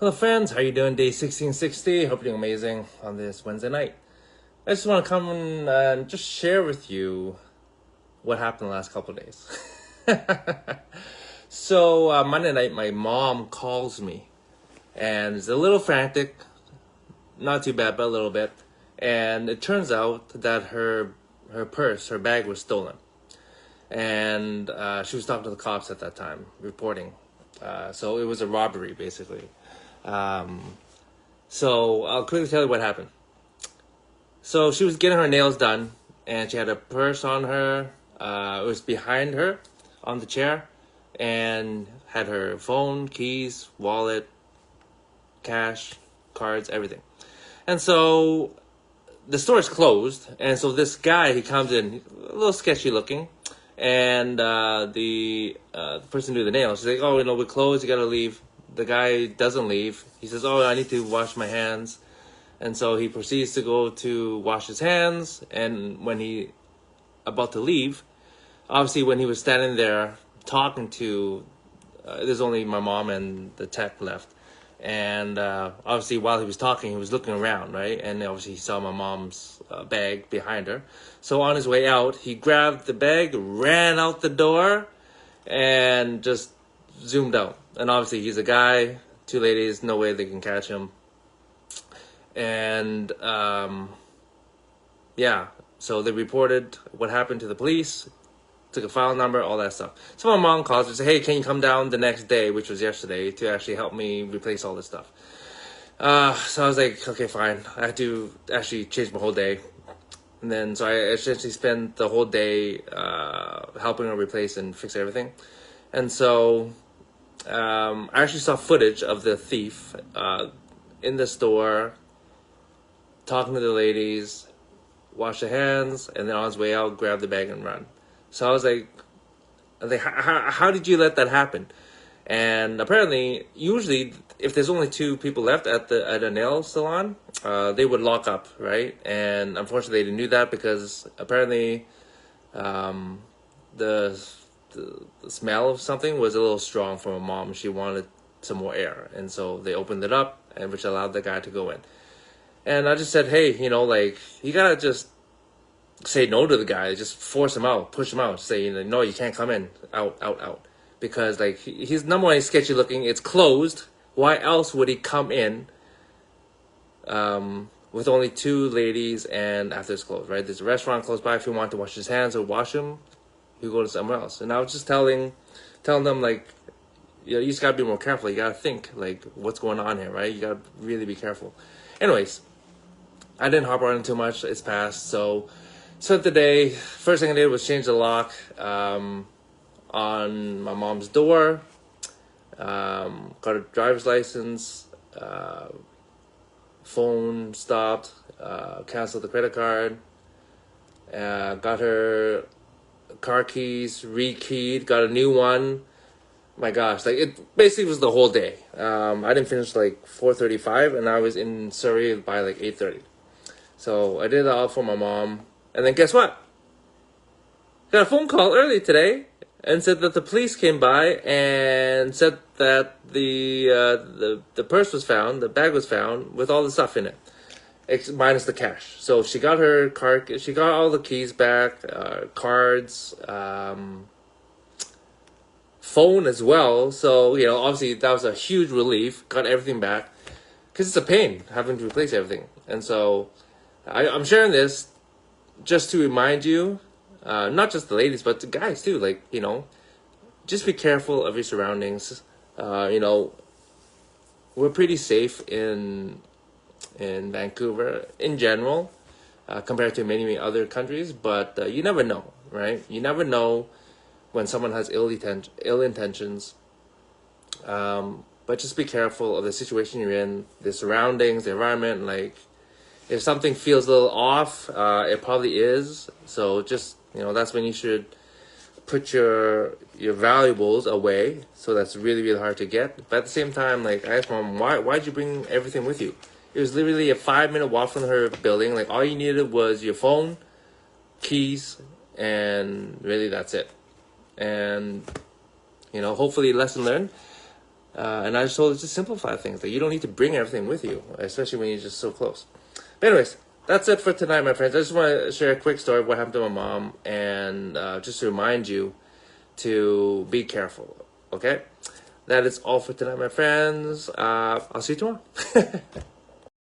Hello friends, how you doing? Day 1660. Hope you're doing amazing on this Wednesday night. I just want to come and just share with you what happened the last couple of days. So Monday night, my mom calls me, and it's a little frantic, not too bad, but a little bit. And it turns out that her purse, her bag, was stolen, and she was talking to the cops at that time, reporting. So it was a robbery, basically. Um, so I'll quickly tell you what happened. So she was getting her nails done, and she had a purse on her. It was behind her on the chair, and had her phone, keys, wallet, cash, cards, everything. And so the store is closed, and so this guy, he comes in, a little sketchy looking, and the person doing the nails, she's like, "Oh, we're closed. You gotta leave." The guy doesn't leave. He says, "Oh, I need to wash my hands." And so he proceeds to go to wash his hands. And when he about to leave, obviously when he was standing there talking to, there's only my mom and the tech left. And obviously while he was talking, he was looking around, right? And obviously he saw my mom's bag behind her. So on his way out, he grabbed the bag, ran out the door, and just zoomed out. And obviously he's a guy, two ladies, no way they can catch him. And yeah, so they reported what happened to the police, took a file number, all that stuff. So my mom calls and says, "Hey, can you come down the next day," which was yesterday, to actually help me replace all this stuff. So I was like, okay, fine. I had to actually change my whole day. And then so I essentially spent the whole day helping her replace and fix everything. And so I actually saw footage of the thief in the store, talking to the ladies, wash their hands, and then on his way out, grab the bag and run. So I was like, how did you let that happen? And apparently, usually, if there's only two people left at a nail salon, they would lock up, right? And unfortunately, they knew that because apparently, um, the, the smell of something was a little strong for my mom. She wanted some more air, and so they opened it up, and which allowed the guy to go in. And I just said, hey, like, you gotta just say no to the guy. Just force him out, push him out. Say, no, you can't come in. Out, out, out. Because, like, he's number one, he's sketchy looking. It's closed. Why else would he come in with only two ladies and after it's closed, right? There's a restaurant close by. If you want to wash his hands or wash them, you go to somewhere else. And I was just telling them, like, you just gotta be more careful. You gotta think, like, what's going on here, right? You gotta really be careful. Anyways, I didn't hop around too much. It's past. So spent the day. First thing I did was change the lock on my mom's door. Got a driver's license. Phone stopped. Canceled the credit card. Got her car keys rekeyed. Got a new one. My gosh, like, it basically was the whole day. I didn't finish like 4:35, and I was in Surrey by like 8:30. So I did that all for my mom. And then guess what? Got a phone call early today and said that the police came by and said that the purse was found, the bag was found with all the stuff in it, minus the cash. So she got her car, she got all the keys back, cards, phone as well. So obviously that was a huge relief. Got everything back because it's a pain having to replace everything. And so I'm sharing this just to remind you, not just the ladies, but the guys too. Like, just be careful of your surroundings. We're pretty safe in Vancouver in general, compared to many other countries. But you never know, right? You never know when someone has ill intentions. But just be careful of the situation you're in, the surroundings, the environment. Like, if something feels a little off, it probably is. So just, that's when you should put your valuables away. So that's really, really hard to get. But at the same time, like, I asked Mom, why'd you bring everything with you? It was literally a 5-minute walk from her building. Like, all you needed was your phone, keys, and really that's it. And, hopefully lesson learned. And I just told her to simplify things. That you don't need to bring everything with you, especially when you're just so close. But anyways, that's it for tonight, my friends. I just want to share a quick story of what happened to my mom, and just to remind you to be careful. Okay, that is all for tonight, my friends. I'll see you tomorrow.